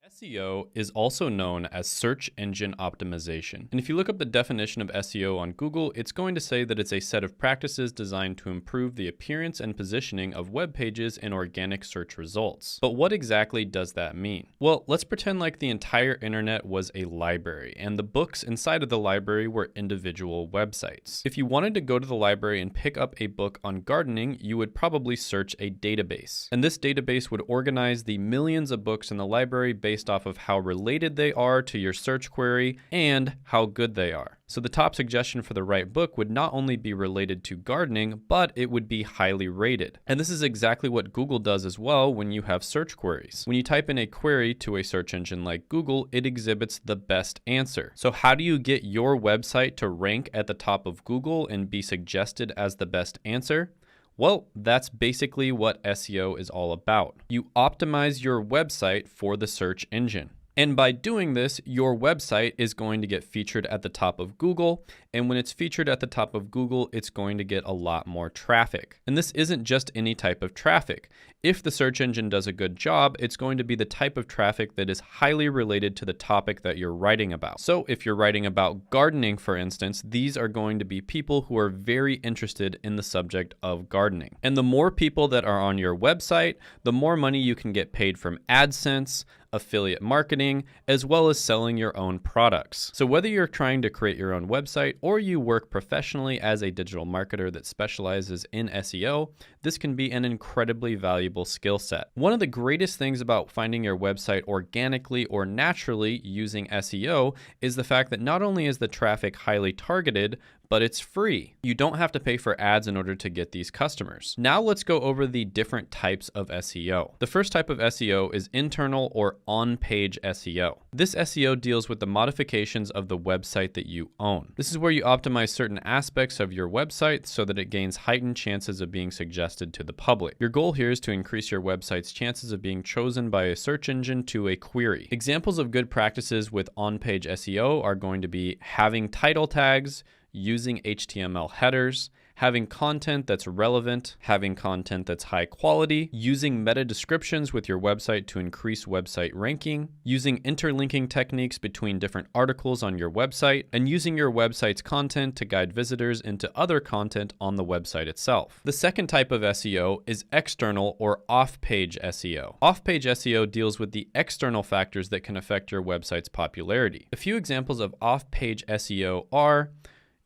SEO is also known as search engine optimization. And if you look up the definition of SEO on Google, it's going to say that it's a set of practices designed to improve the appearance and positioning of web pages in organic search results. But what exactly does that mean? Well, let's pretend like the entire internet was a library, and the books inside of the library were individual websites. If you wanted to go to the library and pick up a book on gardening, you would probably search a database. And this database would organize the millions of books in the library based off of how related they are to your search query and how good they are. So the top suggestion for the right book would not only be related to gardening, but it would be highly rated. And this is exactly what Google does as well when you have search queries. When you type in a query to a search engine like Google, it exhibits the best answer. So how do you get your website to rank at the top of Google and be suggested as the best answer? Well, that's basically what SEO is all about. You optimize your website for the search engine. And by doing this, your website is going to get featured at the top of Google. And when it's featured at the top of Google, it's going to get a lot more traffic. And this isn't just any type of traffic. If the search engine does a good job, it's going to be the type of traffic that is highly related to the topic that you're writing about. So if you're writing about gardening, for instance, these are going to be people who are very interested in the subject of gardening. And the more people that are on your website, the more money you can get paid from AdSense, affiliate marketing, as well as selling your own products. So whether you're trying to create your own website or you work professionally as a digital marketer that specializes in SEO, this can be an incredibly valuable skill set. One of the greatest things about finding your website organically or naturally using SEO is the fact that not only is the traffic highly targeted, but it's free. You don't have to pay for ads in order to get these customers. Now let's go over the different types of SEO. The first type of SEO is internal or on-page SEO. This SEO deals with the modifications of the website that you own. This is where you optimize certain aspects of your website so that it gains heightened chances of being suggested to the public. Your goal here is to increase your website's chances of being chosen by a search engine to a query. Examples of good practices with on-page SEO are going to be having title tags, using HTML headers, having content that's relevant, having content that's high quality, using meta descriptions with your website to increase website ranking, using interlinking techniques between different articles on your website, and using your website's content to guide visitors into other content on the website itself. The second type of SEO is external or off-page SEO. Off-page SEO deals with the external factors that can affect your website's popularity. A few examples of off-page SEO are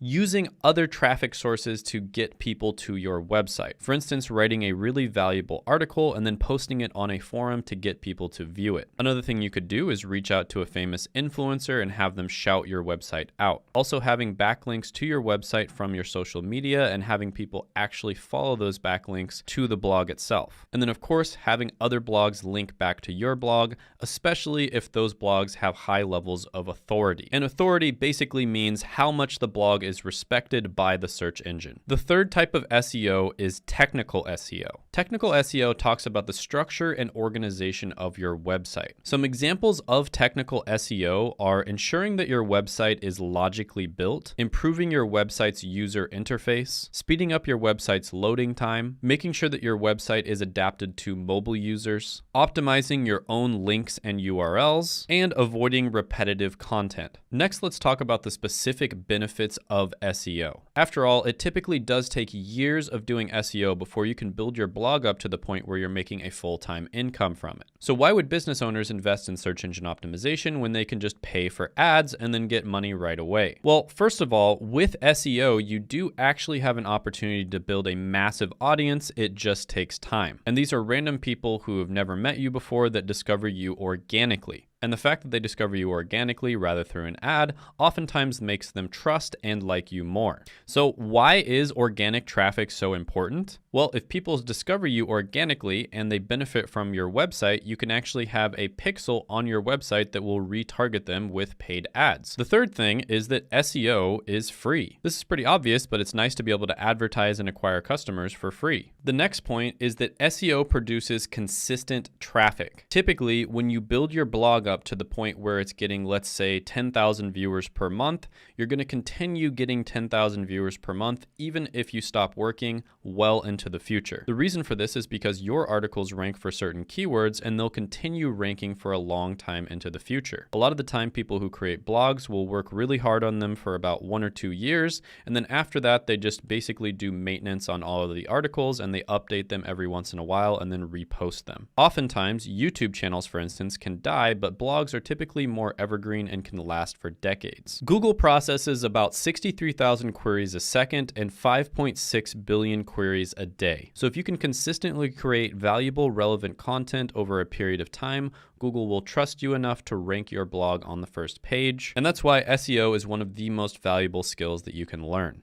using other traffic sources to get people to your website. For instance, writing a really valuable article and then posting it on a forum to get people to view it. Another thing you could do is reach out to a famous influencer and have them shout your website out. Also having backlinks to your website from your social media and having people actually follow those backlinks to the blog itself. And then of course, having other blogs link back to your blog, especially if those blogs have high levels of authority. And authority basically means how much the blog is respected by the search engine. The third type of SEO is technical SEO. Technical SEO talks about the structure and organization of your website. Some examples of technical SEO are ensuring that your website is logically built, improving your website's user interface, speeding up your website's loading time, making sure that your website is adapted to mobile users, optimizing your own links and URLs, and avoiding repetitive content. Next, let's talk about the specific benefits of SEO. After all, it typically does take years of doing SEO before you can build your blog up to the point where you're making a full-time income from it. So why would business owners invest in search engine optimization when they can just pay for ads and then get money right away? Well, first of all, with SEO, you do actually have an opportunity to build a massive audience. It just takes time. And these are random people who have never met you before that discover you organically. And the fact that they discover you organically rather through an ad oftentimes makes them trust and like you more. So why is organic traffic so important? Well, if people discover you organically and they benefit from your website, you can actually have a pixel on your website that will retarget them with paid ads. The third thing is that SEO is free. This is pretty obvious, but it's nice to be able to advertise and acquire customers for free. The next point is that SEO produces consistent traffic. Typically, when you build your blog up to the point where it's getting, let's say, 10,000 viewers per month, you're going to continue getting 10,000 viewers per month, even if you stop working well into the future. The reason for this is because your articles rank for certain keywords and they'll continue ranking for a long time into the future. A lot of the time, people who create blogs will work really hard on them for about 1 or 2 years, and then after that, they just basically do maintenance on all of the articles and they update them every once in a while and then repost them. Oftentimes, YouTube channels, for instance, can die, but blogs are typically more evergreen and can last for decades. Google processes about 63,000 queries a second and 5.6 billion queries a day. So if you can consistently create valuable, relevant content over a period of time, Google will trust you enough to rank your blog on the first page. And that's why SEO is one of the most valuable skills that you can learn.